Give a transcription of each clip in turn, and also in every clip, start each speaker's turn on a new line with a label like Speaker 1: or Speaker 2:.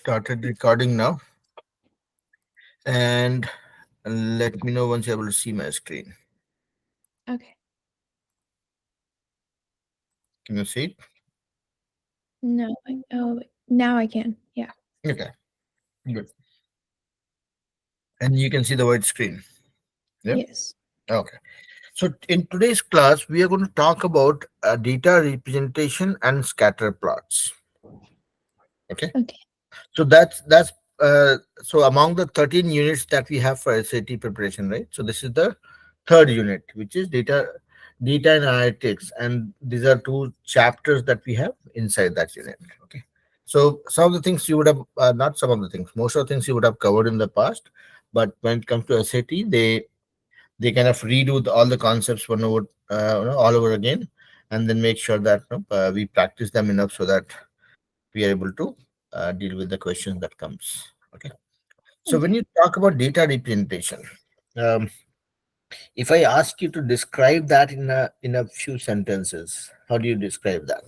Speaker 1: Started recording now, and let me know once you're able to see my screen.
Speaker 2: Okay.
Speaker 1: Can you see it?
Speaker 2: No. Now I can. Yeah.
Speaker 1: Okay, good. And you can see the white screen. Yeah.
Speaker 2: Yes.
Speaker 1: Okay. So in today's class, we are going to talk about data representation and scatter plots. Okay.
Speaker 2: Okay.
Speaker 1: So that's among the 13 units that we have for SAT preparation, right? So this is the third unit, which is data and analytics, and these are two chapters that we have inside that unit. Okay. So some of the things you would have not some of the things, most of the things you would have covered in the past, but when it comes to SAT, they kind of redo all the concepts one over all over again, and then make sure that we practice them enough so that we are able to deal with the questions that comes. Okay. So when
Speaker 2: Okay.
Speaker 1: you talk about data representation, um, if I ask you to describe that in a few sentences, how do you describe that?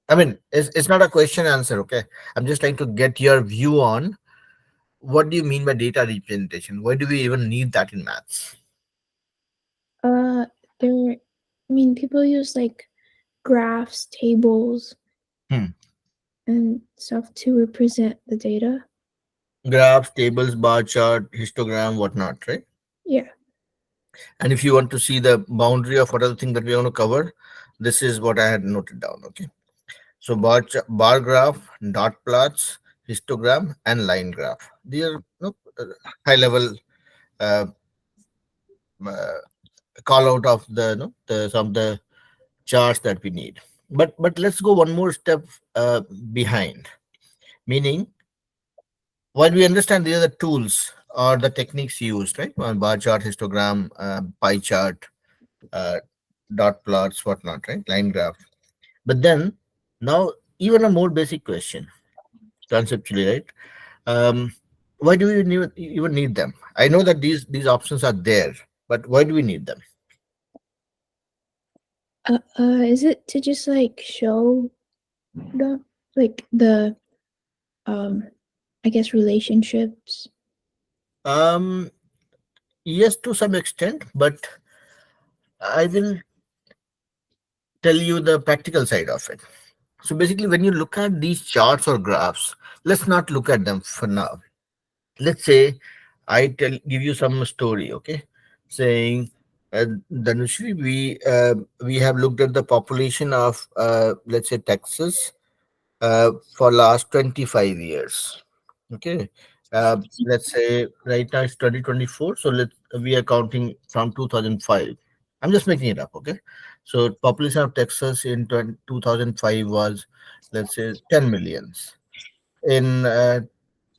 Speaker 1: I mean, it's not a question answer. Okay, I'm just trying to get your view on what do you mean by data representation. Why do we even need that in maths?
Speaker 2: Uh, there. I mean, people use like graphs, tables,
Speaker 1: Hmm.
Speaker 2: and stuff to represent the data.
Speaker 1: Graphs, tables, bar chart, histogram, whatnot, right?
Speaker 2: Yeah.
Speaker 1: And if you want to see the boundary of what other thing that we want to cover, this is what I had noted down. Okay. So bar graph, dot plots, histogram, and line graph. These are high level uh, uh, call out of the some of the charts that we need. But let's go one more step behind. Meaning, while we understand these are the tools or the techniques used, right? Bar chart, histogram, pie chart, uh, dot plots, whatnot, right? Line graph. But then now, even a more basic question, conceptually, right? um, why do we even need them? I know that these options are there, but why do we need them?
Speaker 2: Is it to just like show the the um, I guess relationships?
Speaker 1: um yes, to some extent, but I will tell you the practical side of it. So basically, when you look at these charts or graphs, let's not look at them for now. Let's say I give you some story, okay, saying, Dhanushri, we have looked at the population of let's say Texas for last 25 years. Okay. Let's say right now it's 2024, so we are counting from 2005. I'm just making it up. Okay. So population of Texas in 2005 was, let's say, 10 millions. In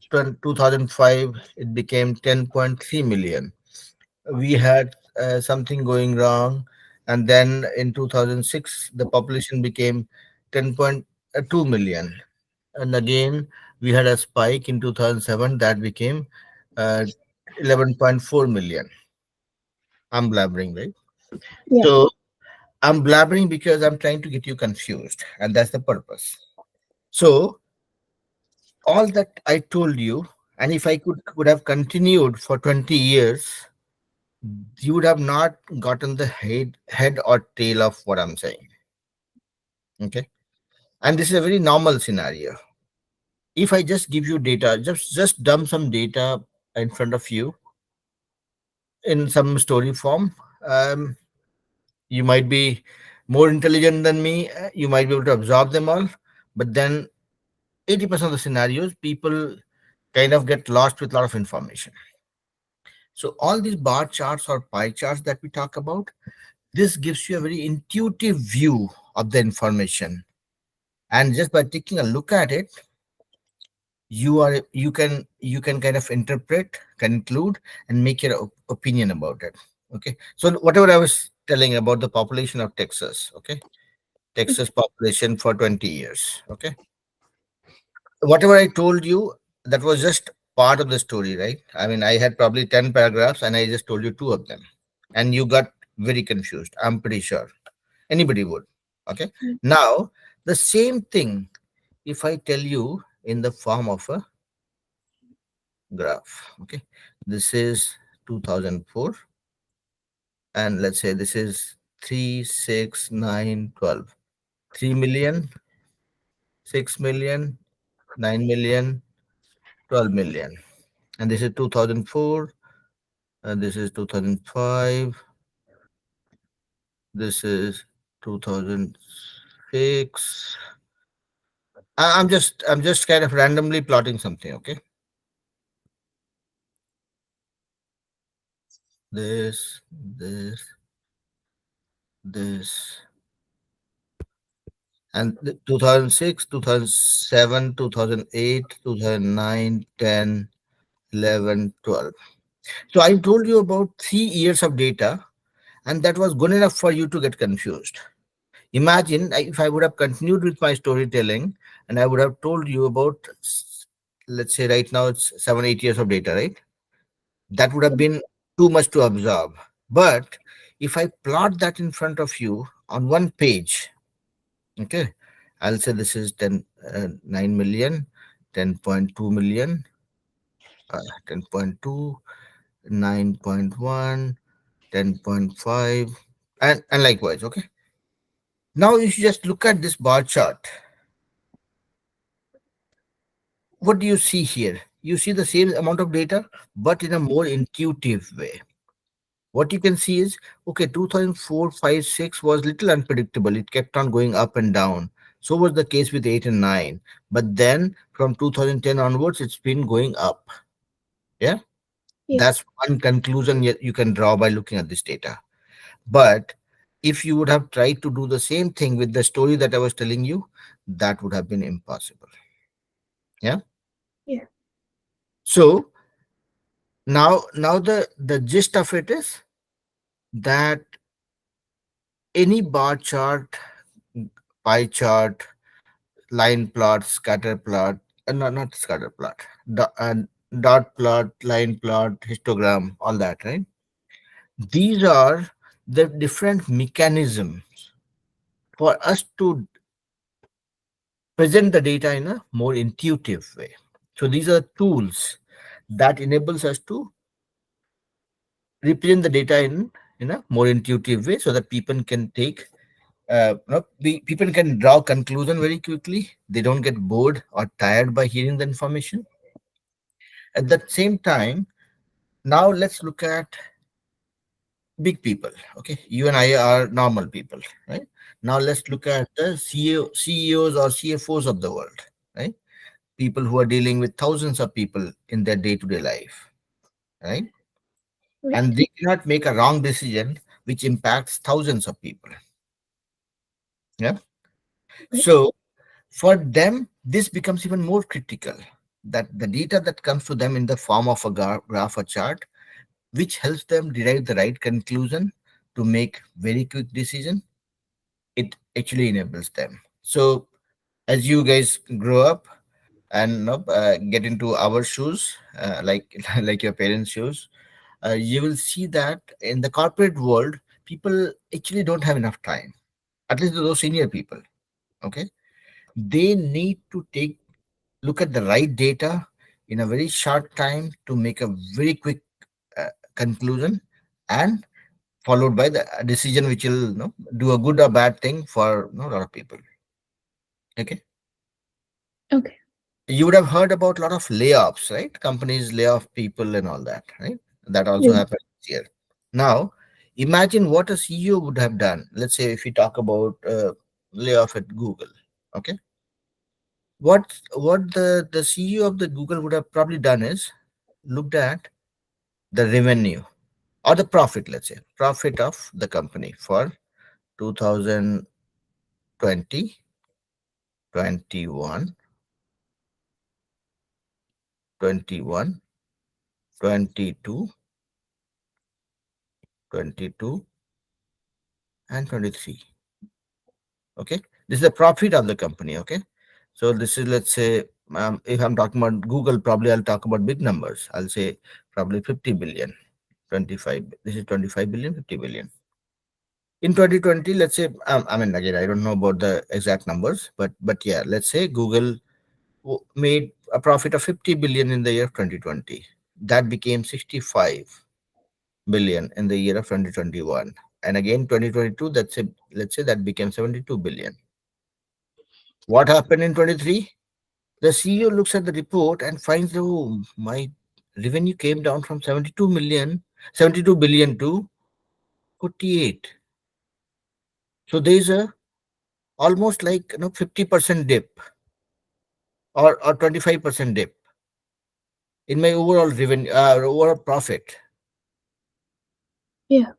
Speaker 1: 2005 it became 10.3 million. We had something going wrong, and then in 2006 the population became 10.2 million, and again we had a spike in 2007 that became uh, 11.4 million. I'm blabbering, right?
Speaker 2: Yeah.
Speaker 1: So I'm blabbering because I'm trying to get you confused, and that's the purpose. So all that I told you, and if I would have continued for 20 years, you would have not gotten the head or tail of what I'm saying. Okay. And this is a very normal scenario. If I just give you data, just dump some data in front of you in some story form, um, you might be more intelligent than me. You might be able to absorb them all, but then 80% of the scenarios, people kind of get lost with a lot of information. So all these bar charts or pie charts that we talk about, this gives you a very intuitive view of the information, and just by taking a look at it, you can kind of interpret, conclude, and make your opinion about it. Okay. So whatever I was telling about the population of Texas, okay, Texas population for 20 years, okay, whatever I told you, that was just part of the story, right? I mean, I had probably 10 paragraphs and I just told you two of them, and you got very confused, I'm pretty sure anybody would. Okay. Now the same thing, if I tell you in the form of a graph. Okay, this is 2004, and let's say this is 3, 6, 9, 12. 3 million, 6 million, 9 million, 12 million. And this is 2004, and this is 2005, this is 2006. I'm just kind of randomly plotting something, okay? This, this, and 2006, 2007, 2008, 2009, 10, 11, 12. So I told you about 3 years of data, and that was good enough for you to get confused. Imagine if I would have continued with my storytelling and I would have told you about, let's say right now it's 7, 8 years of data, right? That would have been too much to absorb. But if I plot that in front of you on one page, okay, I'll say this is 10, 9 million, 10.2 million, 10.2, 9.1, 10.5, and likewise, okay. Now if you just look at this bar chart, what do you see here? You see the same amount of data, but in a more intuitive way. What you can see is, okay, 2004, 5, 6 was little unpredictable. It kept on going up and down. So was the case with 8 and 9. But then from 2010 onwards, it's been going up. Yeah.
Speaker 2: Yeah.
Speaker 1: That's one conclusion you can draw by looking at this data. But if you would have tried to do the same thing with the story that I was telling you, that would have been impossible. Yeah.
Speaker 2: Yeah.
Speaker 1: So now the gist of it is that any bar chart, pie chart, line plot, scatter plot, not scatter plot, dot plot, line plot, histogram, all that, right? These are the different mechanisms for us to present the data in a more intuitive way. So these are tools that enables us to represent the data in a more intuitive way so that people can take people can draw conclusion very quickly. They don't get bored or tired by hearing the information. At the same time, now let's look at big people. Okay, you and I are normal people, right? Now let's look at the CEOs or CFOs of the world, right? People who are dealing with thousands of people in their day-to-day life, right?
Speaker 2: Right.
Speaker 1: And they cannot make a wrong decision which impacts thousands of people. Yeah.
Speaker 2: Right.
Speaker 1: So for them, this becomes even more critical, that the data that comes to them in the form of a graph or chart, which helps them derive the right conclusion to make very quick decision, it actually enables them. So as you guys grow up and get into our shoes, like like your parents' shoes, you will see that in the corporate world, people actually don't have enough time. At least those senior people, okay, they need to take look at the right data in a very short time to make a very quick conclusion, and followed by the decision which will do a good or bad thing for a lot of people. Okay,
Speaker 2: Okay.
Speaker 1: you would have heard about a lot of layoffs, right? Companies lay off people and all that, right? That also
Speaker 2: Yeah.
Speaker 1: happens here. Now imagine what a CEO would have done. Let's say if we talk about layoff at Google. Okay, what the CEO of the Google would have probably done is looked at the revenue or the profit, let's say profit of the company for 2020, 21, 21, 22, 22, and 23. Okay, this is the profit of the company. Okay, so this is, let's say, if I'm talking about Google, probably I'll talk about big numbers. I'll say probably 50 billion, 25. This is 25 billion, 50 billion. In 2020, let's say, I mean, again, I don't know about the exact numbers, but yeah, let's say Google made a profit of 50 billion in the year of 2020. That became 65 billion in the year of 2021. And again, 2022, that's it. Let's say that became 72 billion. What happened in 23? The CEO looks at the report and finds, oh, my revenue came down from 72 billion to 48. So there is a almost like 50% dip, or 25% dip in my overall revenue, overall profit.
Speaker 2: Yeah.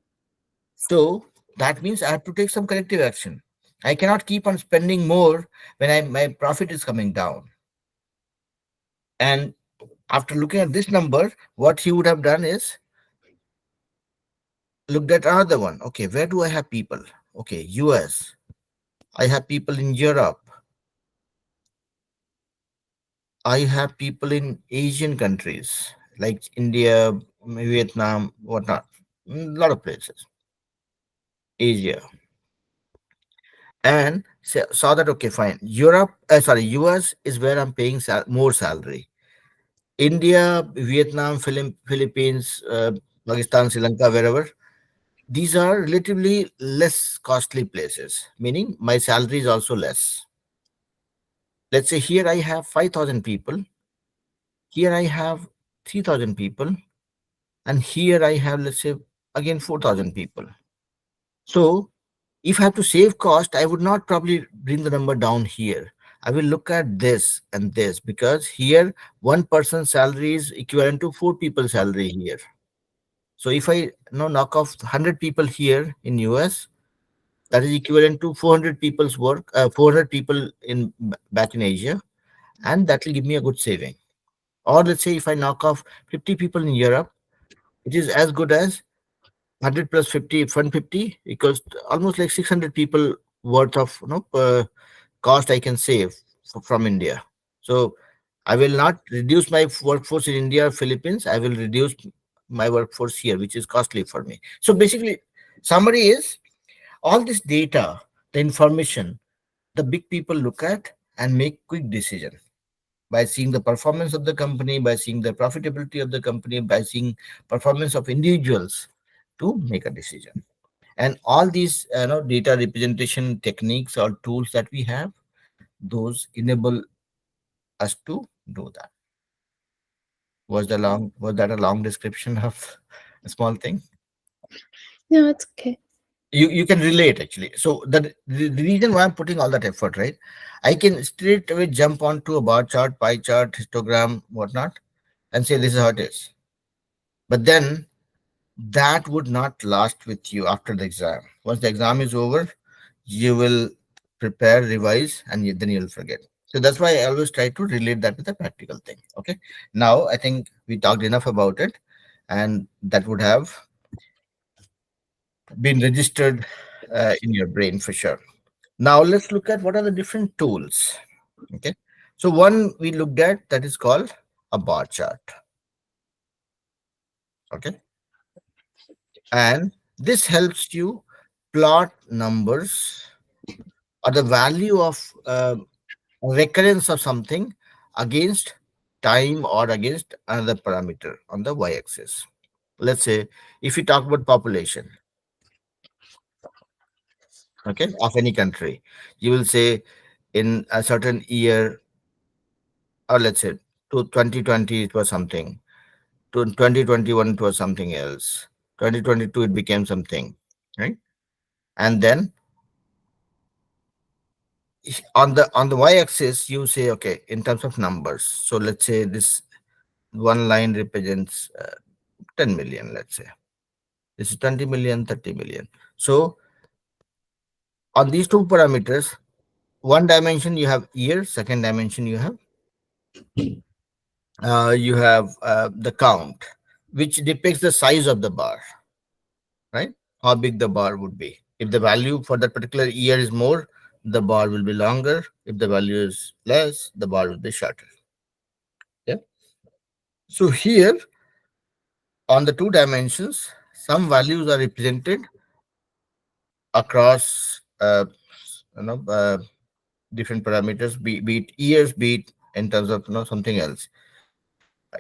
Speaker 1: So that means I have to take some corrective action. I cannot keep on spending more when my profit is coming down. And after looking at this number, what he would have done is looked at another one. Okay, where do I have people? Okay, US. I have people in Europe. I have people in Asian countries like India, Vietnam, whatnot. A lot of places. Asia. And saw that, okay, fine. US is where I'm paying more salary. India, Vietnam, Philippines, Pakistan, Sri Lanka, wherever, these are relatively less costly places, meaning my salary is also less. Let's say here I have 5,000 people, here I have 3,000 people, and here I have, let's say, again 4,000 people. So if I have to save cost, I would not probably bring the number down here. I will look at this and this, because here one person's salary is equivalent to four people's salary here. So if I knock off 100 people here in US, that is equivalent to 400 people's work, 400 people back in Asia, and that will give me a good saving. Or let's say if I knock off 50 people in Europe, it is as good as 100 plus 50, 150 equals almost like 600 people worth of cost I can save from India. So I will not reduce my workforce in India or Philippines. I will reduce my workforce here, which is costly for me. So basically, summary is all this data, the information, the big people look at and make quick decision by seeing the performance of the company, by seeing the profitability of the company, by seeing performance of individuals to make a decision. And all these data representation techniques or tools that we have, those enable us to do that. Was that a long description of a small thing?
Speaker 2: No, it's okay.
Speaker 1: You can relate actually. So the reason why I'm putting all that effort, right? I can straight away jump onto a bar chart, pie chart, histogram, whatnot, and say this is how it is. But then that would not last with you after the exam. Once the exam is over, you will prepare, revise, and then you'll forget. So that's why I always try to relate that with a practical thing. Okay. Now I think we talked enough about it, and that would have been registered in your brain for sure. Now let's look at what are the different tools. Okay. So one we looked at, that is called a bar chart. Okay. And this helps you plot numbers or the value of recurrence of something against time or against another parameter on the y-axis. Let's say if you talk about population, okay, of any country, you will say in a certain year, or let's say to 2020 it was something, to 2021 it was something else, 2022 it became something, right? And then on the y-axis you say, okay, in terms of numbers, so let's say this one line represents 10 million, let's say this is 20 million, 30 million. So on these two parameters, one dimension you have year, second dimension you have the count, which depicts the size of the bar, right? How big the bar would be. If the value for that particular year is more, the bar will be longer. If the value is less, the bar will be shorter. Yeah. So here on the two dimensions, some values are represented across different parameters, be it years, be it in terms of something else,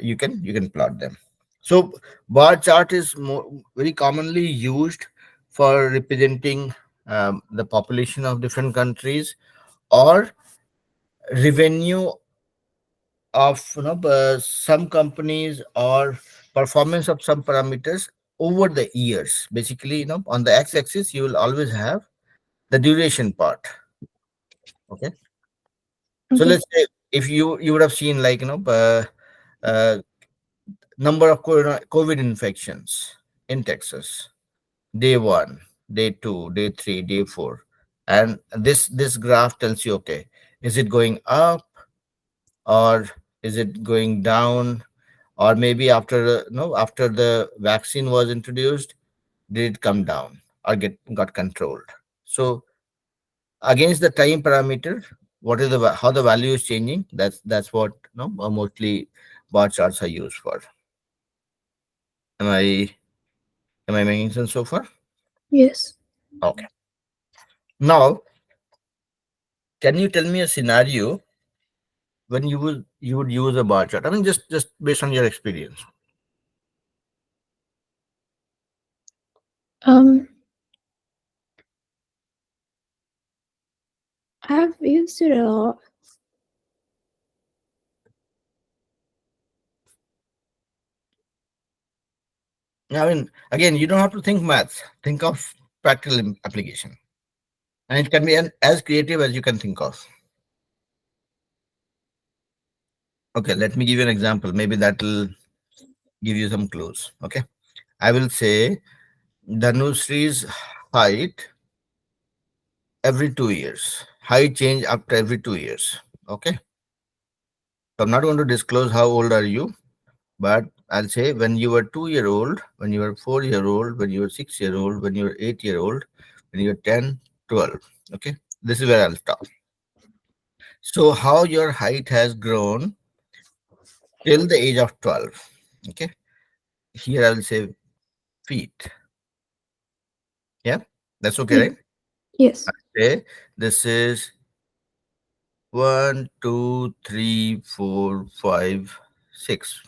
Speaker 1: you can plot them. So bar chart is very commonly used for representing the population of different countries, or revenue of some companies, or performance of some parameters over the years. Basically, on the x-axis you will always have the duration part. Okay, so
Speaker 2: Okay.
Speaker 1: let's say if you would have seen, like, uh, number of COVID infections in Texas, day 1, day 2, day 3, day 4, and this graph tells you, okay, is it going up, or is it going down, or maybe after after the vaccine was introduced, did it come down or got controlled. So against the time parameter, what is how the value is changing, that's what mostly bar charts are used for. Am i am i making sense so far?
Speaker 2: Yes.
Speaker 1: Okay, now can you tell me a scenario when you would use a bar chart? I mean, just based on your experience.
Speaker 2: Um, I've used it a lot.
Speaker 1: I mean, again, you don't have to think maths. Think of practical application, and it can be as creative as you can think of. Okay, let me give you an example. Maybe that will give you some clues. Okay, I will say Dhanusri's height every 2 years. Height change after every 2 years. Okay, so I'm not going to disclose how old are you, but I'll say when you were 2 year old, when you were 4 year old, when you were 6 year old, when you were 8 year old, when you were 10, 12. Okay, this is where I'll stop. So how your height has grown till the age of 12. Okay, here I will say feet. Yeah, that's okay,
Speaker 2: Yeah.
Speaker 1: right?
Speaker 2: Yes.
Speaker 1: Okay, this is 1, 2, 3, 4, 5, 6.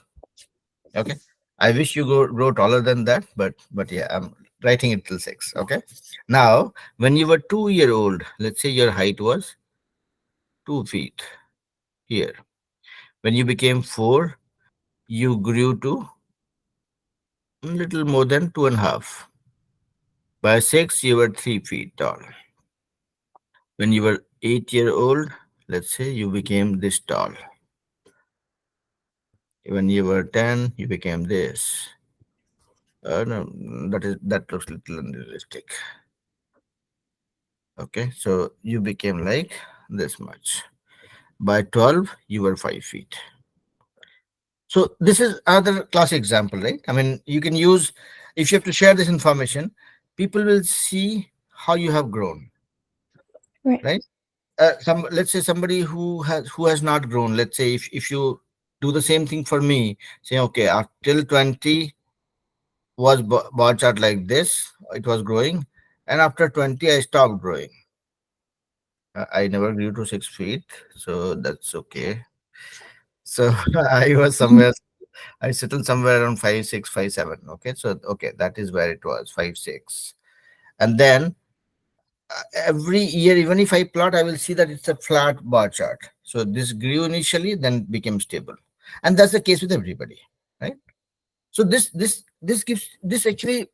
Speaker 1: Okay, I wish you grow taller than that, but yeah, I'm writing it till 6. Okay, now when you were 2 year old, let's say your height was 2 feet here. When you became 4, you grew to a little more than 2.5. By 6, you were 3 feet tall. When you were 8 year old, let's say you became this tall. When you were 10, you became this. No, that looks a little unrealistic. Okay, so you became like this much. By 12, you were 5 feet. So this is another classic example, right? I mean, you can use, if you have to share this information, people will see how you have grown,
Speaker 2: Right.
Speaker 1: right? Some, let's say somebody who has not grown. Let's say if you do the same thing for me, say, okay, till 20 was bar chart like this, it was growing, and after 20 I stopped growing. I never grew to 6 feet, so that's okay. So I was somewhere, I settled somewhere around 5'6", 5'7". Okay, so okay, that is where it was, 5'6". And then every year, even if I plot, I will see that it's a flat bar chart. So this grew initially, then became stable, and that's the case with everybody, right? So this gives, this actually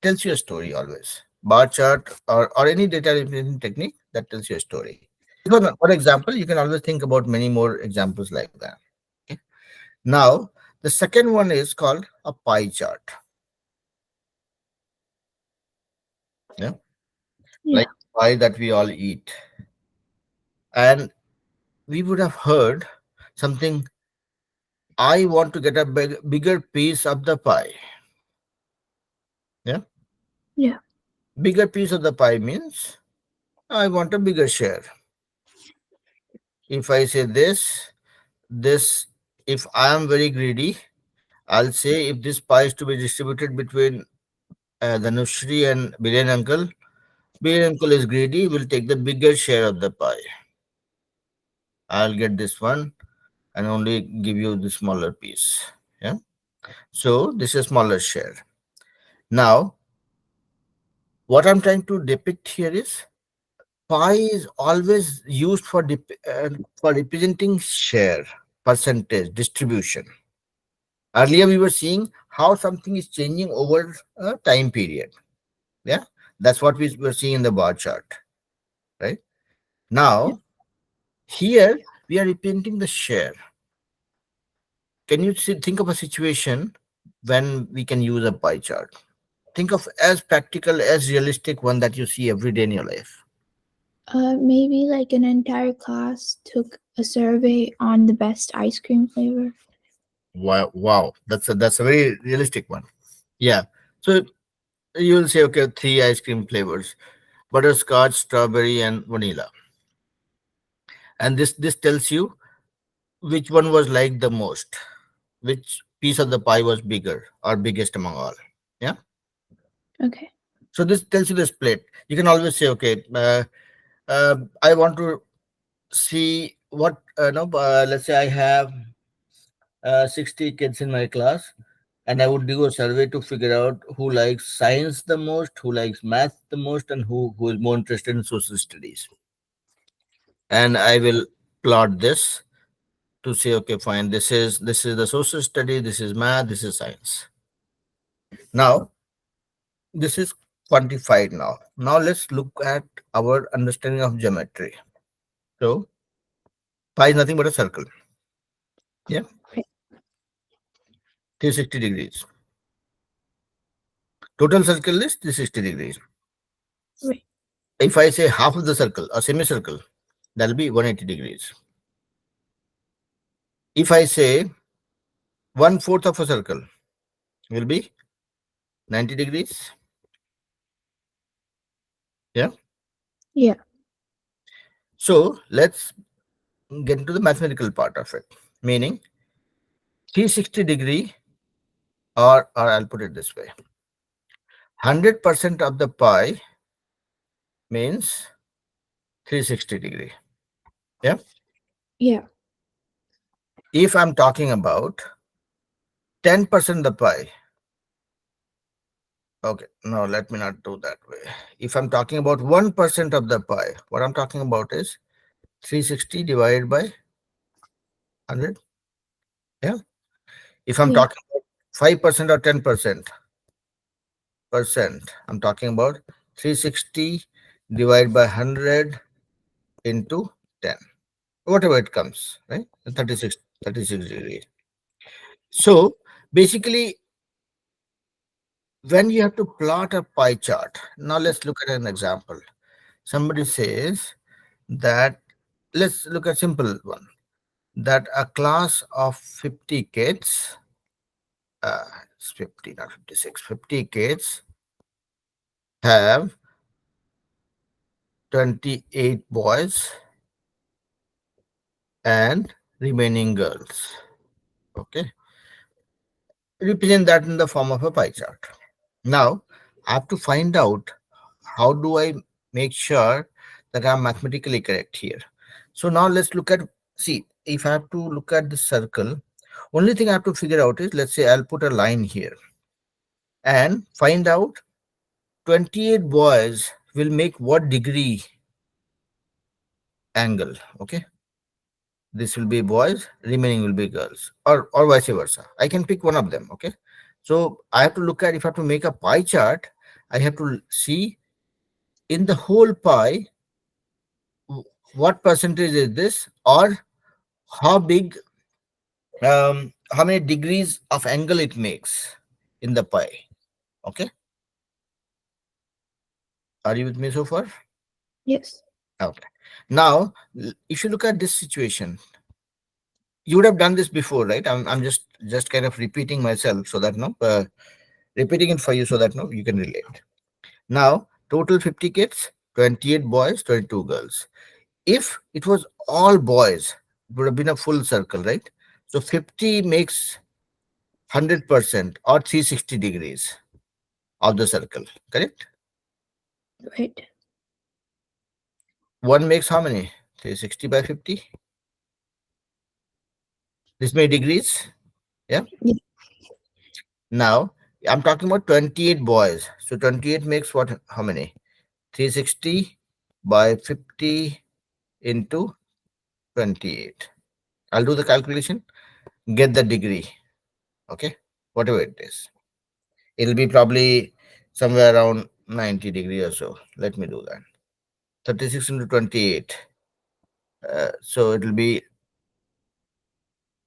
Speaker 1: tells you a story always. Bar chart, or any data representation technique, that tells you a story. Because, for example, you can always think about many more examples like that. Okay. Now the second one is called a pie chart. Yeah,
Speaker 2: Yeah.
Speaker 1: like pie that we all eat, and we would have heard something. I want to get a bigger piece of the pie. Yeah,
Speaker 2: Yeah.
Speaker 1: bigger piece of the pie means I want a bigger share. If I say this, if I am very greedy, I'll say if this pie is to be distributed between the Nushri and Billion Uncle, Billion Uncle is greedy, will take the bigger share of the pie. I'll get this one. and only give you the smaller piece. Yeah. So this is smaller share. Now, what I'm trying to depict here is pi is always used for representing share, percentage, distribution. Earlier, we were seeing how something is changing over a time period. Yeah, that's what we were seeing in the bar chart, right?
Speaker 2: Yep.
Speaker 1: Now, here we are representing the share. Can you think of a situation when we can use a pie chart? Think of as practical, as realistic one that you see every day in your life.
Speaker 2: Maybe like an entire class took a survey on the best ice cream flavor.
Speaker 1: Wow, wow, that's a very realistic one. Yeah. So you'll say, okay, three ice cream flavors: butterscotch, strawberry, and vanilla. And this tells you which one was liked the most, which piece of the pie was bigger or biggest among all. Yeah.
Speaker 2: Okay.
Speaker 1: So this tells you the split. You can always say, okay, I want to see what no. Let's say I have 60 kids in my class, and I would do a survey to figure out who likes science the most, who likes math the most, and who is more interested in social studies. And I will plot this to say, okay, fine, this is the social study, this is math, this is science. Now this is quantified. Now let's look at our understanding of geometry. So pi is nothing but a circle. Yeah,
Speaker 2: Right.
Speaker 1: 360 degrees. Total circle is 360 degrees.
Speaker 2: Right.
Speaker 1: If I say half of the circle, a semicircle, that'll be 180 degrees. If I say one fourth of a circle, will be 90 degrees. Yeah.
Speaker 2: Yeah.
Speaker 1: So let's get into the mathematical part of it. Meaning 360 degree, or I'll put it this way: 100% of the pi means 360 degree. Yeah.
Speaker 2: Yeah.
Speaker 1: If I'm talking about 10% the pi, okay, no, let me not do that way. If I'm talking about 1% of the pi, what I'm talking about is 360 divided by 100. Yeah. If I'm
Speaker 2: Yeah.
Speaker 1: talking about 5% or 10%, I'm talking about 360 divided by 100 into 10, whatever it comes, right? 36 degrees. So basically, when you have to plot a pie chart, now let's look at an example. Somebody says that, let's look at simple one, that a class of 50 kids, it's 50, not 56, 50 kids have 28 boys and remaining girls. Okay. Represent that in the form of a pie chart. Now, I have to find out how do I make sure that I'm mathematically correct here. So now let's look at, see, if I have to look at the circle, only thing I have to figure out is, let's say I'll put a line here and find out 28 boys will make what degree angle. Okay. This will be boys, remaining will be girls, or vice versa. I can pick one of them. Okay. So I have to look at, if I have to make a pie chart, I have to see in the whole pie what percentage is this, or how big, how many degrees of angle it makes in the pie. Okay. Are you with me so far?
Speaker 2: Yes.
Speaker 1: Okay. Now, if you look at this situation, you would have done this before, right? I'm just kind of repeating myself so that no, repeating it for you so that no, you can relate. Now, total 50 kids, 28 boys, 22 girls. If it was all boys, it would have been a full circle, right? So 50 makes 100% or 360 degrees of the circle, correct?
Speaker 2: Right.
Speaker 1: One makes how many? 360 by 50? This many degrees. Yeah.
Speaker 2: Yeah.
Speaker 1: Now I'm talking about 28 boys. So 28 makes what? How many? 360 by 50 into 28. I'll do the calculation. Get the degree. Okay. Whatever it is. It'll be probably somewhere around 90 degree or so. Let me do that. 36 into 28. So it'll be,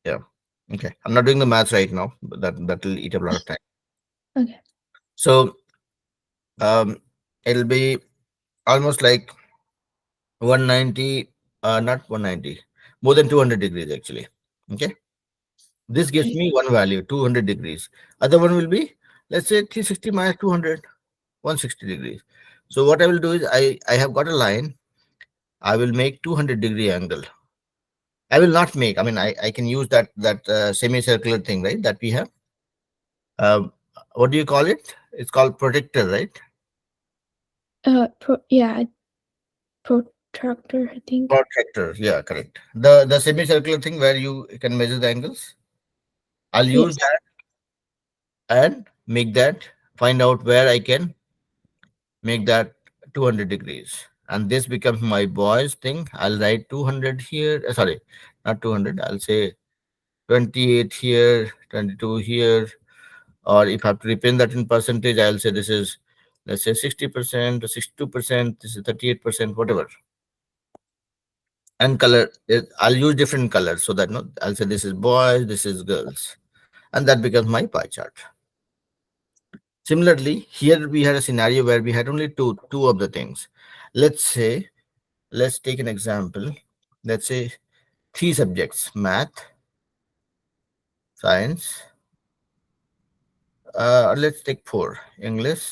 Speaker 1: yeah. Okay. I'm not doing the maths right now, but that'll eat up a lot of time.
Speaker 2: Okay.
Speaker 1: So um, it'll be almost like 190, not 190, more than 200 degrees actually. Okay. This gives
Speaker 2: Okay.
Speaker 1: me one value, 200 degrees. Other one will be, let's say 360 minus 200, 160 degrees. So what I will do is I have got a line. I will make 200-degree angle. I will not make, I mean, I can use that semicircular thing, right? That we have. Um, what do you call it? It's called protector, right?
Speaker 2: Yeah, protractor, I think.
Speaker 1: Protractor, yeah, correct. The semicircular thing where you can measure the angles. I'll use
Speaker 2: Yes.
Speaker 1: that and make that, find out where I can make that 200 degrees. And this becomes my boys thing. I'll write 200 here. Sorry, not 200. I'll say 28 here, 22 here. Or if I have to represent that in percentage, I'll say this is, let's say 60% or 62%, this is 38%, whatever. And color, I'll use different colors so that no, I'll say this is boys, this is girls. And that becomes my pie chart. Similarly, here we had a scenario where we had only two of the things. Let's say, let's take an example. Let's say three subjects: math, science. Let's take four: English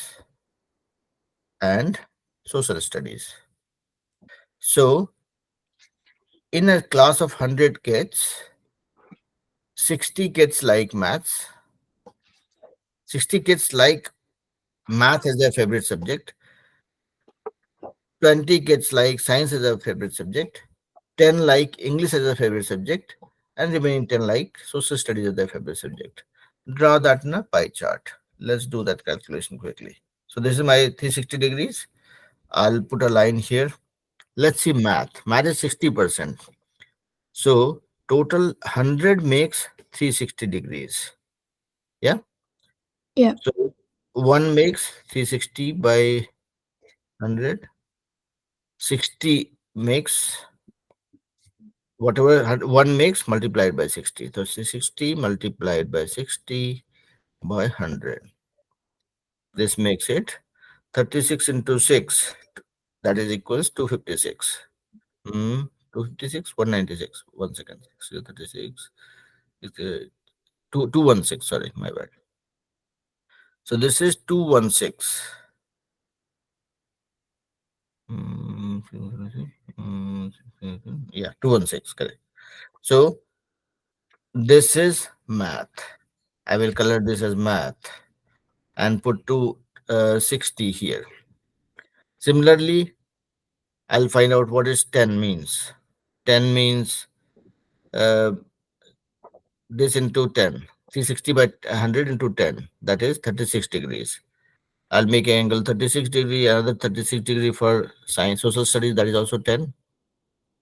Speaker 1: and social studies. So, in a class of 100 kids, 60 kids like maths, 60 kids like math as their favorite subject, 20 kids like science as their favorite subject, 10 like English as a favorite subject, and remaining 10 like social studies as their favorite subject. Draw that in a pie chart. Let's do that calculation quickly. So this is my 360 degrees. I'll put a line here. Let's see math. Math is 60%. So total 100 makes 360 degrees. Yeah.
Speaker 2: Yeah.
Speaker 1: So 1 makes 360 by 100. 60 makes whatever 1 makes multiplied by 60. So 60 multiplied by 60 by 100. This makes it 36 into 6. That is equals 256. 256, 196. 1 second. 36. It's, 216. Sorry, my bad. So this is 216. Mm, yeah, 216. Correct. So this is math. I will color this as math and put 260 here. Similarly, I'll find out what is 10 means. 10 means uh, this into 10. 360 by 100 into 10. That is 36 degrees. I'll make an angle 36 degree, another 36 degree for science, social studies. That is also 10.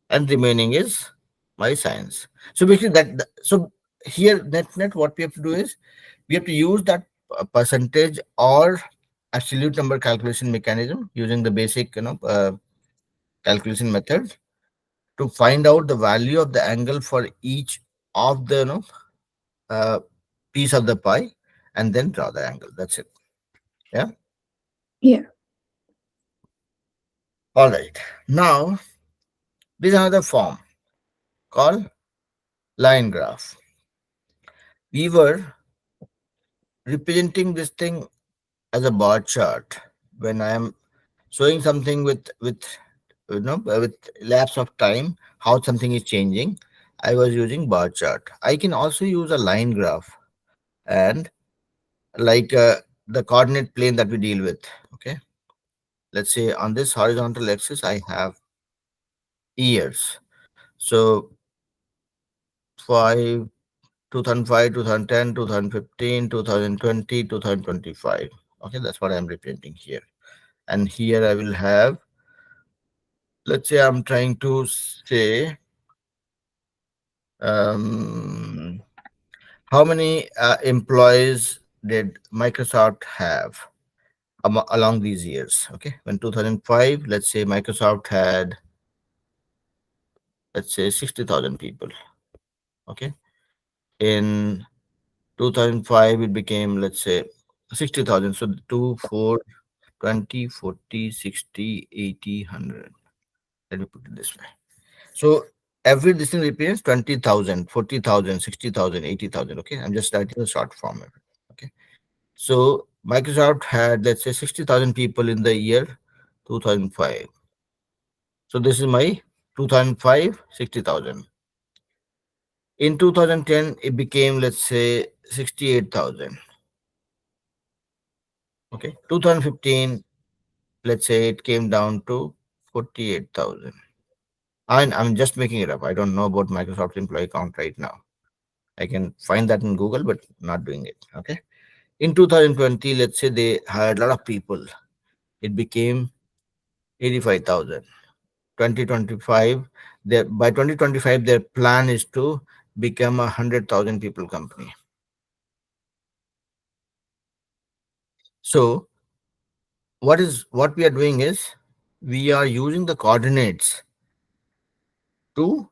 Speaker 1: And remaining is my science. So basically so here net what we have to do is we have to use that percentage or absolute number calculation mechanism using the basic calculation method to find out the value of the angle for each of the uh, piece of the pie and then draw the angle. That's it. Yeah.
Speaker 2: Yeah.
Speaker 1: All right. Now this is another form called line graph. We were representing this thing as a bar chart when I am showing something with lapse of time how something is changing. I was using bar chart. I can also use a line graph and like the coordinate plane that we deal with. Okay, let's say on this horizontal axis I have years. So 5 2005, 2010, 2015, 2020, 2025. Okay, that's what I'm representing here. And here I will have, let's say I'm trying to say, um, how many employees did Microsoft have along these years? Okay, when 2005, let's say Microsoft had, let's say 60,000 people. Okay, in 2005, it became, let's say 60,000. So 2, 4, 20, 40, 60, 80, 100. Let me put it this way. So every distinct represents 20,000, 40,000, 60,000, 80,000. Okay, I'm just writing a short form of it. Okay, so Microsoft had, let's say, 60,000 people in the year 2005. So this is my 2005, 60,000. In 2010, it became, let's say, 68,000. Okay, 2015, let's say it came down to 48,000. I'm just making it up. I don't know about Microsoft employee count right now. I can find that in Google, but not doing it. Okay. In 2020, let's say they hired a lot of people. It became 85,000. 2025, by 2025, their plan is to become a 100,000 people company. So what we are doing is we are using the coordinates to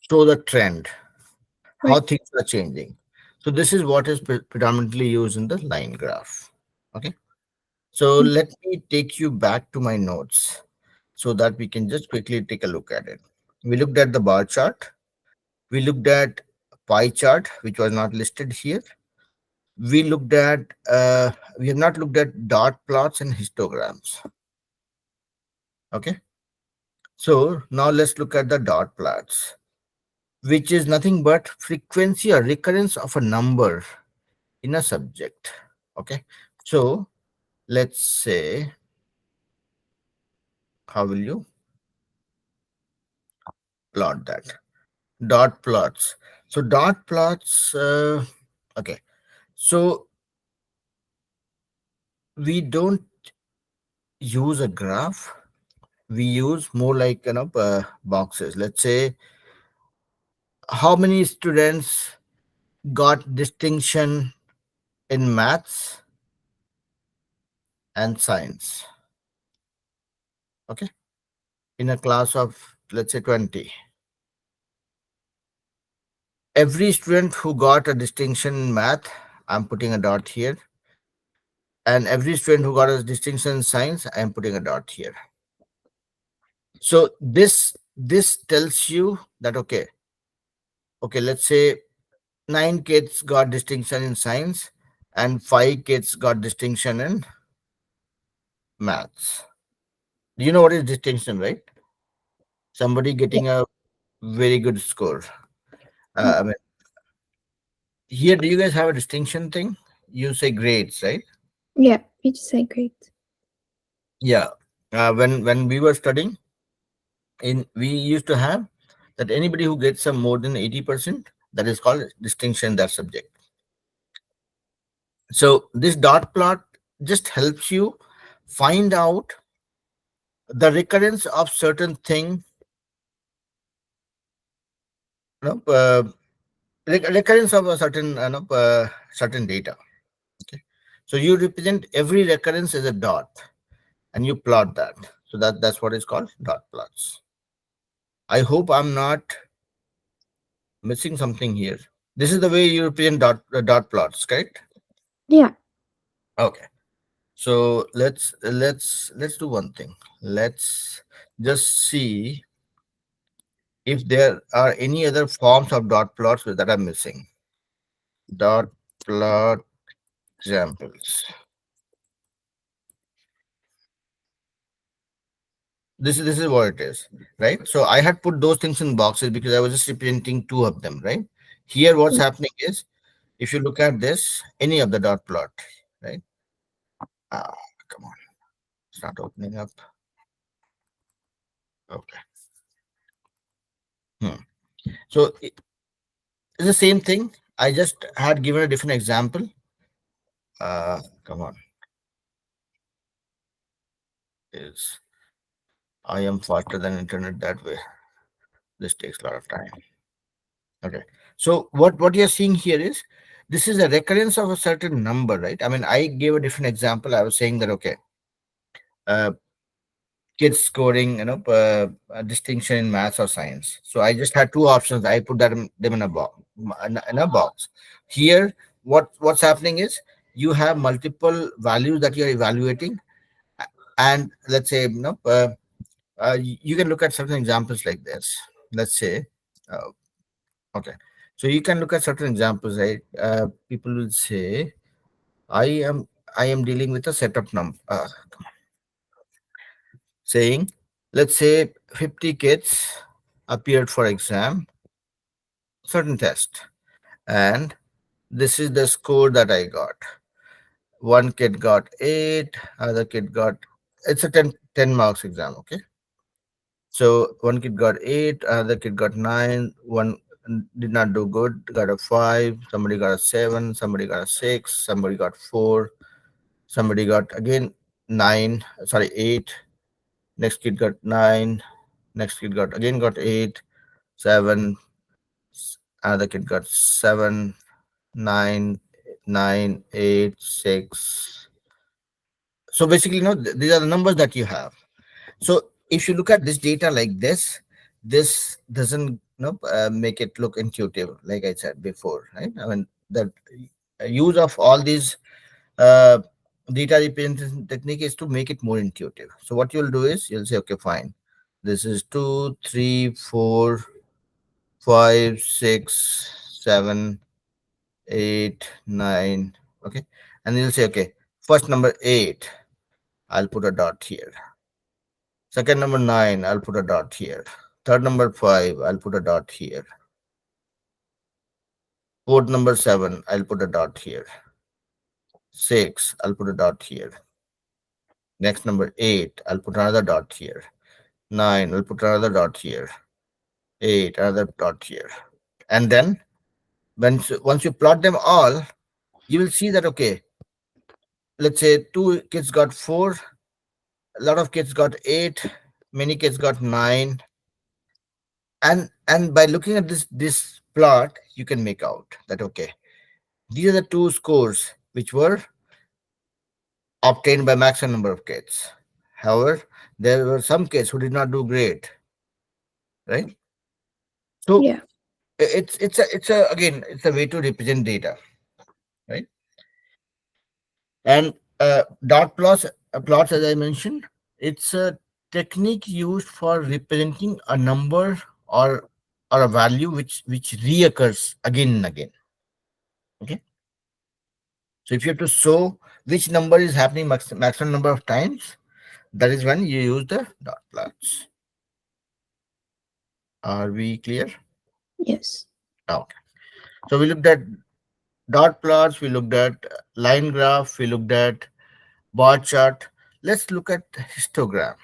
Speaker 1: show the trend, how
Speaker 2: Right.
Speaker 1: things are changing. So this is what is predominantly used in the line graph. Okay. So
Speaker 2: Mm.
Speaker 1: let me take you back to my notes so that we can just quickly take a look at it. We looked at the bar chart. We looked at pie chart, which was not listed here. We looked at, we have not looked at dot plots and histograms. Okay. So now let's look at the dot plots, which is nothing but frequency or recurrence of a number in a subject. Okay. So let's say, how will you plot that? Dot plots. So dot plots, okay. So we don't use a graph. We use more like, boxes. Let's say how many students got distinction in maths and science. Okay. In a class of, let's say, 20. Every student who got a distinction in math, I'm putting a dot here. And every student who got a distinction in science, I'm putting a dot here. So this tells you that, okay, let's say 9 kids got distinction in science and 5 kids got distinction in maths. Do you know what is distinction, right? Somebody
Speaker 2: Yeah.
Speaker 1: getting a very good score.
Speaker 2: Yeah.
Speaker 1: I mean, here, do you guys have a distinction thing? You say grades, right?
Speaker 2: Yeah. You just say great.
Speaker 1: Yeah. When we were studying, we used to have that anybody who gets some more than 80%, that is called distinction in that subject. So this dot plot just helps you find out the recurrence of certain thing, you know, recurrence of a certain, certain data. Okay, so you represent every recurrence as a dot, and you plot that. So that's what is called dot plots. I hope I'm not missing something here. This is the way you represent dot plots, correct?
Speaker 2: Yeah.
Speaker 1: Okay. So let's do one thing. Let's just see if there are any other forms of dot plots that are missing. Dot plot examples. This is what it is, right? So I had put those things in boxes because I was just representing two of them, right? Here, what's happening is, if you look at this, any of the dot plot, right? Ah, come on, start opening up. Okay. Hmm. So it's the same thing. I just had given a different example. Come on, is I am faster than internet that way. This takes a lot of time. Okay. So what you're seeing here is this is a recurrence of a certain number, right? I mean, I gave a different example. I was saying that okay, uh, kids scoring, a distinction in maths or science. So I just had two options. I put them in a box. In a box. Here, what's happening is you have multiple values that you're evaluating, and let's say you can look at certain examples like this. Let's say, uh, okay, so you can look at certain examples, right? People will say, I am I am dealing with a set of saying, let's say 50 kids appeared for exam, certain test, and this is the score that I got. One kid got 8, other kid got, it's a ten marks exam, okay? So one kid got 8, another kid got 9, one did not do good, got a 5, somebody got a 7, somebody got a 6, somebody got 4, somebody got again 9, sorry, 8, next kid got 9, next kid got 8, 7, another kid got 7, 9, 9, 8, 6. So basically, these are the numbers that you have. So if you look at this data like this doesn't make it look intuitive, like I said before, right? I mean, the use of all these uh, data representation technique is to make it more intuitive. So what you'll do is you'll say, okay, fine, this is 2, 3, 4, 5, 6, 7, 8, 9. Okay, and you'll say, okay, first number 8, I'll put a dot here. Second number 9, I'll put a dot here. Third number 5, I'll put a dot here. Fourth number 7, I'll put a dot here. 6, I'll put a dot here. Next number 8, I'll put another dot here. 9, I'll put another dot here. 8, another dot here. And then once you plot them all, you will see that okay, let's say two kids got 4, a lot of kids got 8, many kids got 9, and by looking at this plot, you can make out that okay, these are the two scores which were obtained by maximum number of kids. However, there were some kids who did not do great, right? So
Speaker 2: Yeah.
Speaker 1: it's a again, it's a way to represent data, right? And plots, as I mentioned, it's a technique used for representing a number or a value which reoccurs again and again. Okay, so if you have to show which number is happening maximum number of times, that is when you use the dot plots. Are we clear?
Speaker 2: Yes.
Speaker 1: Okay. So we looked at dot plots, we looked at line graph, we looked at bar chart. Let's look at histogram.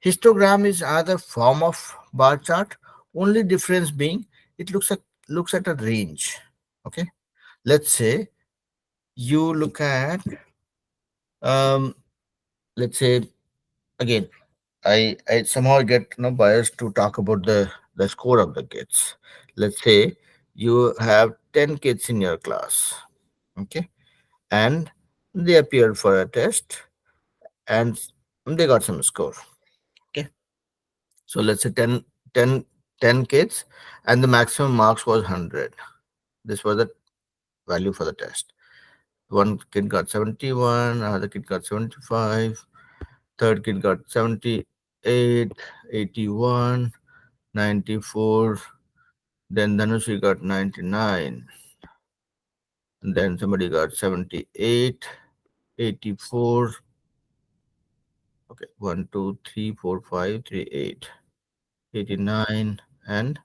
Speaker 1: Histogram is another form of bar chart. Only difference being it looks at a range. Okay. Let's say you look at um let's say again, I somehow get biased to talk about the score of the kids. Let's say you have 10 kids in your class, okay, and they appeared for a test and they got some score. Okay, so let's say 10 kids and the maximum marks was 100. This was the value for the test. One kid got 71, another kid got 75, third kid got 78, 81, 94. Then Dhanushi got 99. And then somebody got 78, 84. Okay, 1, 2, 3, 4, 5, 3, 8, 89, and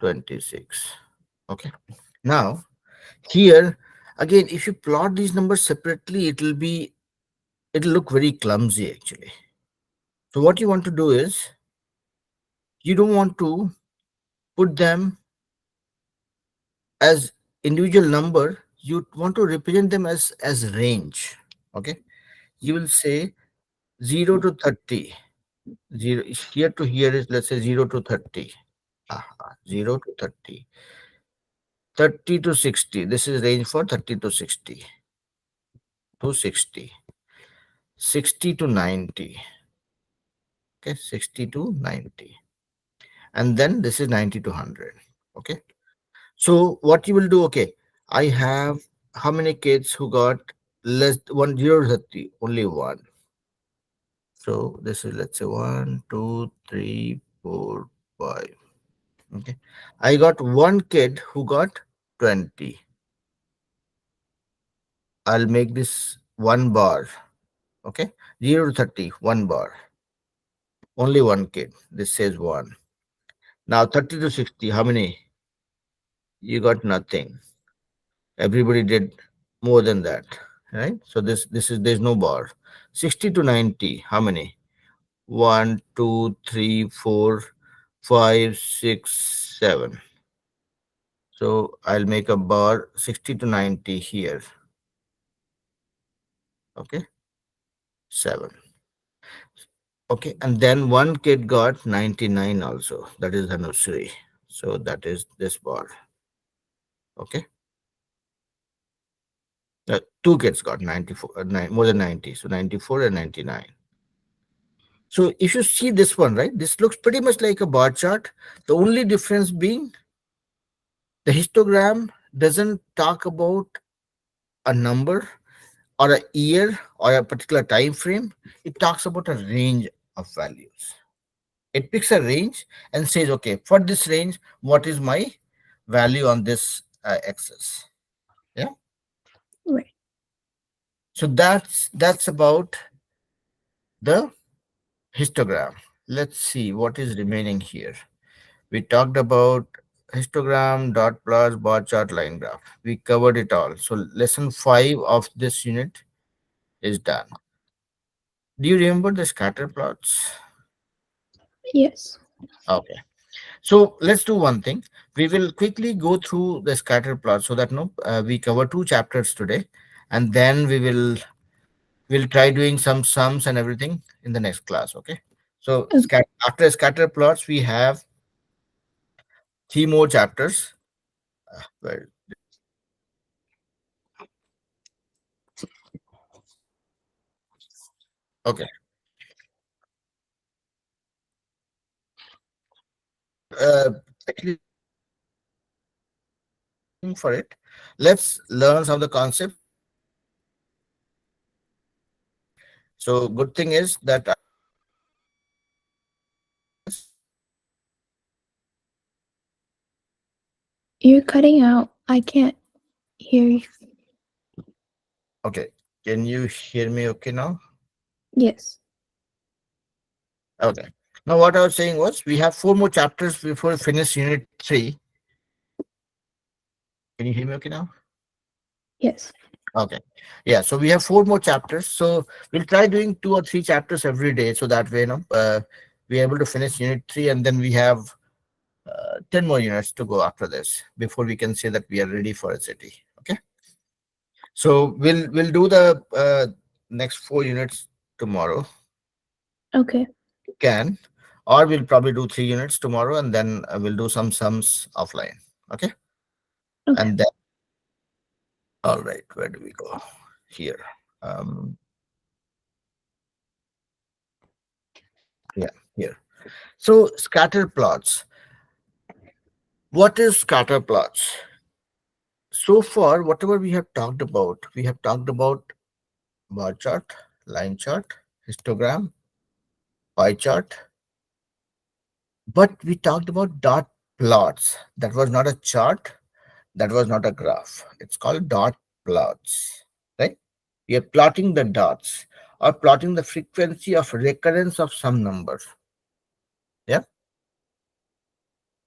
Speaker 1: 26. Okay. Now, here, again, if you plot these numbers separately, it'll look very clumsy actually. So what you want to do is You don't want to put them as individual number. You want to represent them as range. Okay, you will say 0 to 30. 0 here to here is, let's say, 0 to 30. 0 to 30. 30 to 60. This is range for 30 to 60. To 60. 60 to 90. Okay, 60 to 90. And then this is 90 to 100. Okay, so what you will do, okay, I have how many kids who got less 1 0 to 30? Only one. So this is, let's say, 1 2 3 4 5. Okay, I got one kid who got 20. I'll make this one bar. Okay, 0 to 30, one bar. Only one kid. This says one. Now 30 to 60, how many? You got nothing. Everybody did more than that, right? So this is, there's no bar. 60 to 90, how many? 1 2 3 4 5 6 7. So I'll make a bar 60 to 90 here. Okay, 7. Okay, and then one kid got 99 also. That is Dhanusri. So that is this bar. Okay. Two kids got 94, more than 90. So 94 and 99. So if you see this one, right, this looks pretty much like a bar chart. The only difference being the histogram doesn't talk about a number or a year or a particular time frame. It talks about a range of values. It picks a range and says, okay, for this range, what is my value on this axis? Yeah.
Speaker 2: Right.
Speaker 1: So that's about the histogram. Let's see what is remaining here. We talked about histogram, dot plots, bar chart, line graph. We covered it all. So lesson 5 of this unit is done. Do you remember the scatter plots?
Speaker 2: Yes.
Speaker 1: Okay. So let's do one thing. We will quickly go through the scatter plot so that no, we cover 2 chapters today, and then we'll try doing some sums and everything in the next class. Okay. So
Speaker 2: Okay.
Speaker 1: after scatter plots, we have 3 more chapters. Well, okay. Actually, for it, let's learn some of the concepts. So good thing is that
Speaker 2: You're cutting out. I can't hear you.
Speaker 1: okay. Can you hear me okay now?
Speaker 2: Yes.
Speaker 1: Okay. Now what I was saying was we have 4 more chapters before we finish unit 3. Can you hear me okay now?
Speaker 2: Yes.
Speaker 1: Okay. Yeah. So we have 4 more chapters. So we'll try doing 2 or 3 chapters every day. So that way, we're able to finish unit 3, and then we have 10 more units to go after this before we can say that we are ready for a city. Okay. So we'll do the next 4 units tomorrow.
Speaker 2: Okay.
Speaker 1: Can, or we'll probably do 3 units tomorrow, and then we'll do some sums offline. Okay.
Speaker 2: Okay.
Speaker 1: And then, all right, where do we go? Here. Um, yeah, here. So scatter plots. What is scatter plots? So far, whatever we have talked about bar chart, line chart, histogram, pie chart, but we talked about dot plots. That was not a chart, that was not a graph. It's called dot plots, right? We are plotting the dots or plotting the frequency of recurrence of some number. Yeah.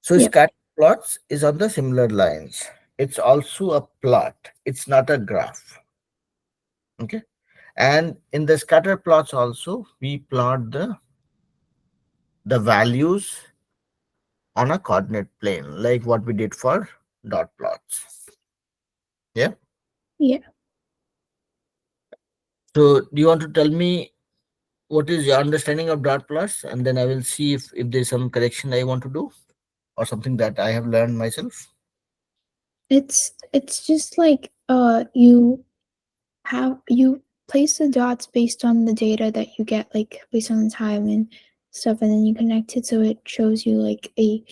Speaker 1: So
Speaker 2: Yep.
Speaker 1: scatter plots is on the similar lines. It's also a plot. It's not a graph. Okay. And in the scatter plots also, we plot the values on a coordinate plane, like what we did for dot plots. Yeah.
Speaker 2: Yeah.
Speaker 1: So, do you want to tell me what is your understanding of dot plots, and then I will see if there's some correction I want to do or something that I have learned myself.
Speaker 2: It's just like you place the dots based on the data that you get, like based on the time and stuff, and then you connect it so it shows you like a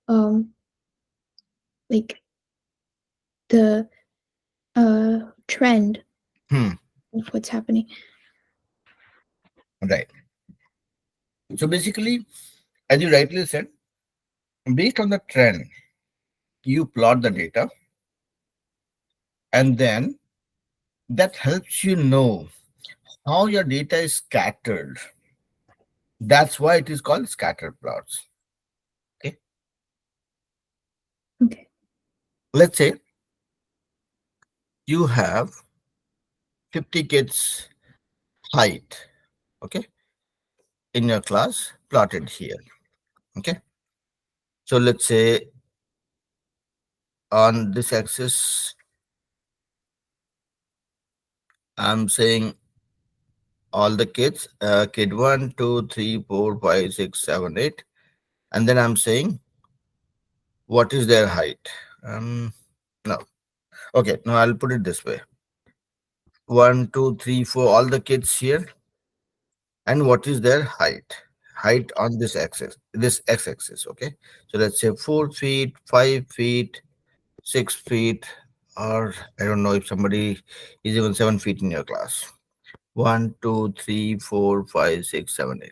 Speaker 2: um like the trend
Speaker 1: Hmm.
Speaker 2: of what's happening.
Speaker 1: Right. So basically, as you rightly said, based on the trend, you plot the data, and then that helps you know how your data is scattered. That's why it is called scatter plots. Okay.
Speaker 2: Okay.
Speaker 1: Let's say you have 50 kids height, okay, in your class plotted here. Okay. So let's say on this axis, I'm saying all the kids, kid 1, 2, 3, 4, 5, 6, 7, 8, and then I'm saying what is their height. No. Okay, no, I'll put it this way. 1, 2, 3, 4, all the kids here, and what is their height on this axis, this x-axis. Okay, so let's say 4 feet, 5 feet, 6 feet, or I don't know if somebody is even 7 feet in your class. 1, 2, 3, 4, 5, 6, 7, 8,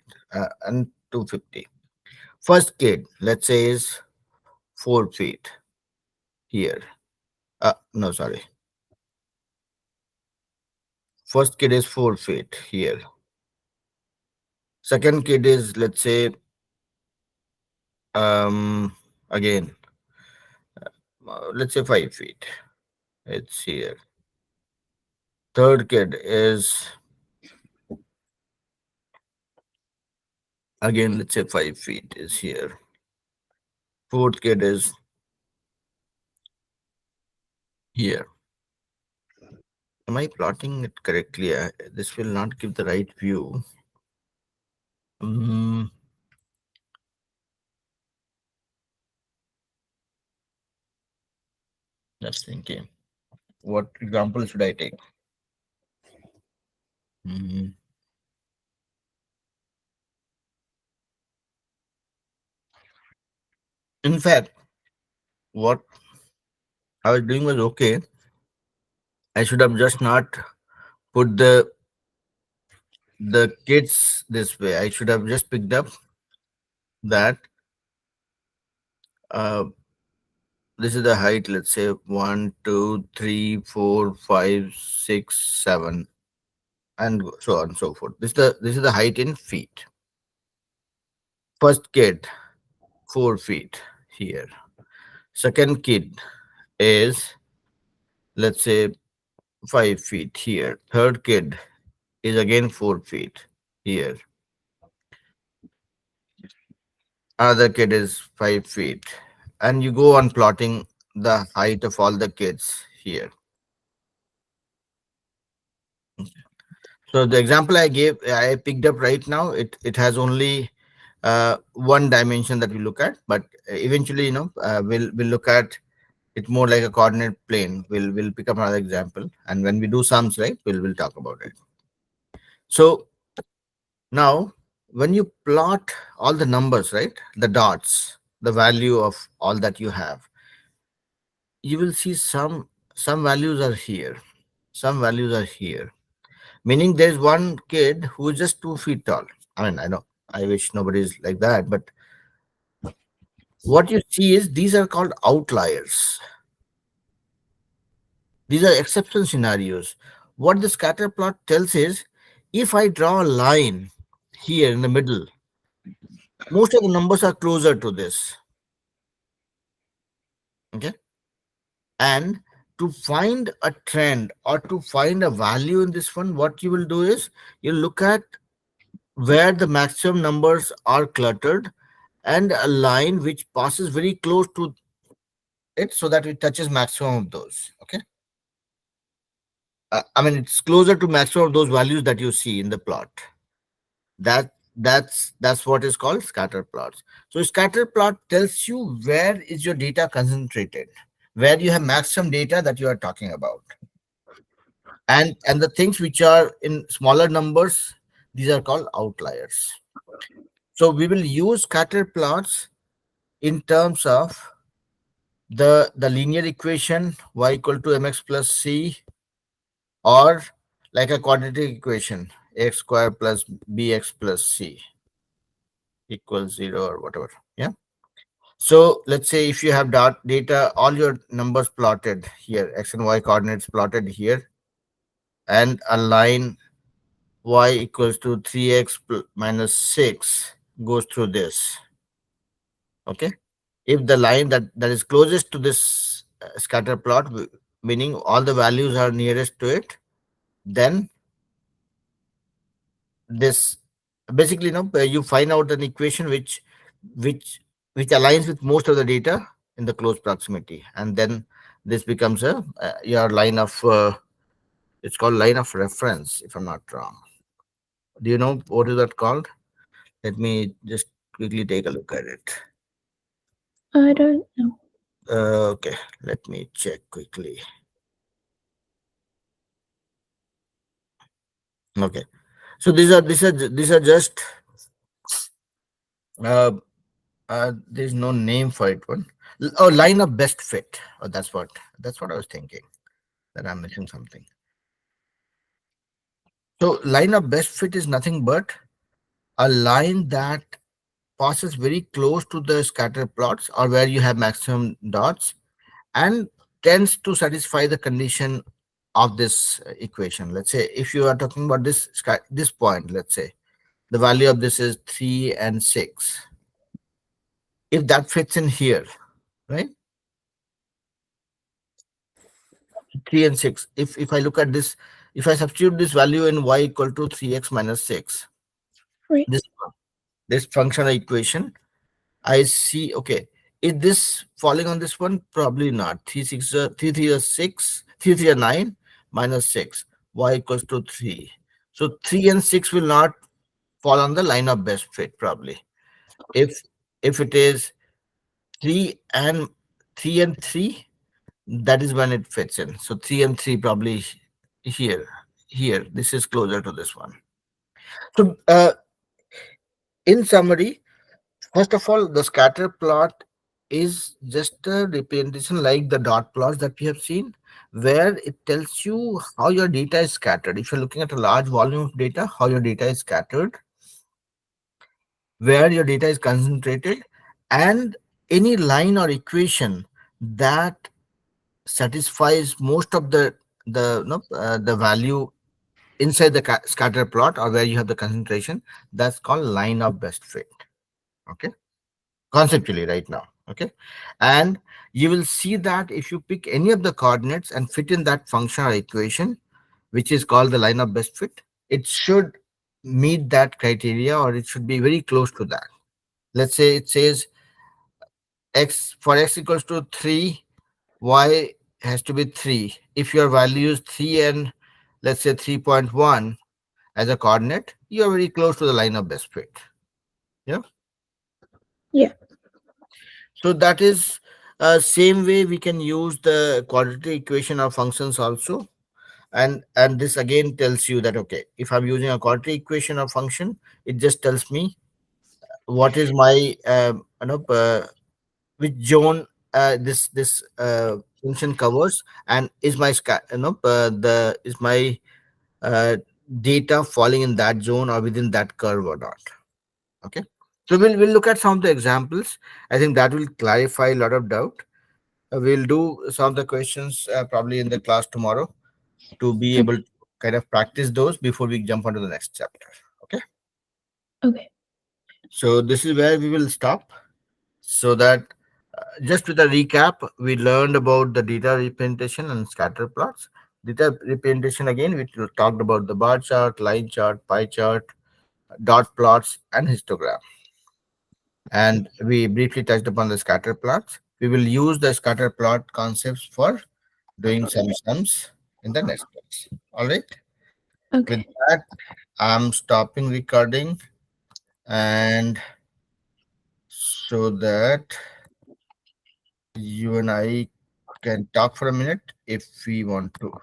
Speaker 1: and 250. First kid, let's say, is 4 feet here. No, sorry. First kid is 4 feet here. Second kid is, let's say, again, let's say 5 feet. It's here. Third kid is, again, let's say 5 feet is here. Fourth kid is here. Am I plotting it correctly? This will not give the right view. Mm, just thinking. What example should I take? Mm, In fact, what I was doing was okay. I should have just not put the kids this way. I should have just picked up that uh, this is the height. Let's say 1, 2, 3, 4, 5, 6, 7, and so on and so forth. This is the height in feet. First kid 4 feet here. Second kid is, let's say, 5 feet here. Third kid is again 4 feet here. Another kid is 5 feet. And you go on plotting the height of all the kids here. So the example I gave, I picked up right now, it has only one dimension that we look at, but eventually, we'll look at it more like a coordinate plane. We'll pick up another example, and when we do sums, right, we'll talk about it. So now, when you plot all the numbers, right, the dots, the value of all that you have, you will see some values are here, some values are here. Meaning, there's one kid who is just 2 feet tall. I mean, I know, I wish nobody is like that, but what you see is these are called outliers. These are exception scenarios. What the scatter plot tells is, if I draw a line here in the middle, most of the numbers are closer to this. Okay. And to find a trend or to find a value in this one, what you will do is you look at where the maximum numbers are cluttered and a line which passes very close to it so that it touches maximum of those. Okay. I mean, it's closer to maximum of those values that you see in the plot. That's what is called scatter plots. So scatter plot tells you where is your data concentrated, where you have maximum data that you are talking about, and the things which are in smaller numbers, these are called outliers. So we will use scatter plots in terms of the linear equation y equal to mx plus c, or like a quadratic equation x square plus bx plus c equals 0 or whatever. Yeah. So let's say if you have data, all your numbers plotted here, x and y coordinates plotted here, and a line y equals to 3x minus 6 goes through this. Okay. If the line that is closest to this scatter plot, meaning all the values are nearest to it, then this basically, you find out an equation which which aligns with most of the data in the close proximity, and then this becomes a your line of it's called line of reference, if I'm not wrong. Do you know what is that called? Let me just quickly take a look at it.
Speaker 2: I don't know.
Speaker 1: Okay, let me check quickly. Okay, so these are just uh, there's no name for it. One, oh, line of best fit. Oh, that's what I was thinking, that I'm missing something. So line of best fit is nothing but a line that passes very close to the scatter plots, or where you have maximum dots, and tends to satisfy the condition of this equation. Let's say if you are talking about this point, let's say the value of this is 3 and 6. If that fits in here, right? 3 and 6. If I look at this, if I substitute this value in y equal to 3x minus 6,
Speaker 2: Right.
Speaker 1: this functional equation, I see, okay, is this falling on this one? Probably not. 3 3 is 6, 3 3 are 9 minus 6, y equals to 3. So 3 and 6 will not fall on the line of best fit probably. If it is 3 and 3, that is when it fits in. So 3 and 3 probably here. Here, this is closer to this one. So in summary, first of all, the scatter plot is just a representation like the dot plots that we have seen, where it tells you how your data is scattered. If you're looking at a large volume of data, how your data is scattered, where your data is concentrated, and any line or equation that satisfies most of the value inside the scatter plot, or where you have the concentration, that's called line of best fit. Okay, conceptually right now. Okay, and you will see that if you pick any of the coordinates and fit in that function or equation, which is called the line of best fit, it should meet that criteria, or it should be very close to that. Let's say it says x equals to 3, y has to be 3. If your value is 3 and let's say 3.1 as a coordinate, you are very close to the line of best fit. Yeah.
Speaker 2: Yeah.
Speaker 1: So that is same way we can use the quadratic equation of functions also. And this again tells you that, okay, if I'm using a quadratic equation of function, it just tells me what is my which zone this function covers, and is my the is my uh, data falling in that zone or within that curve or not. Okay, so we'll look at some of the examples. I think that will clarify a lot of doubt. We'll do some of the questions probably in the class tomorrow, to be able to kind of practice those before we jump onto the next chapter. Okay,
Speaker 2: Okay.
Speaker 1: so this is where we will stop, so that just with a recap, we learned about the data representation and scatter plots. Data representation, again, we talked about the bar chart, line chart, pie chart, dot plots, and histogram. and we briefly touched upon the scatter plots. We will use the scatter plot concepts for doing some sums in the next class. All right. With
Speaker 2: Okay.
Speaker 1: that, I'm stopping recording, and so that you and I can talk for a minute if we want to.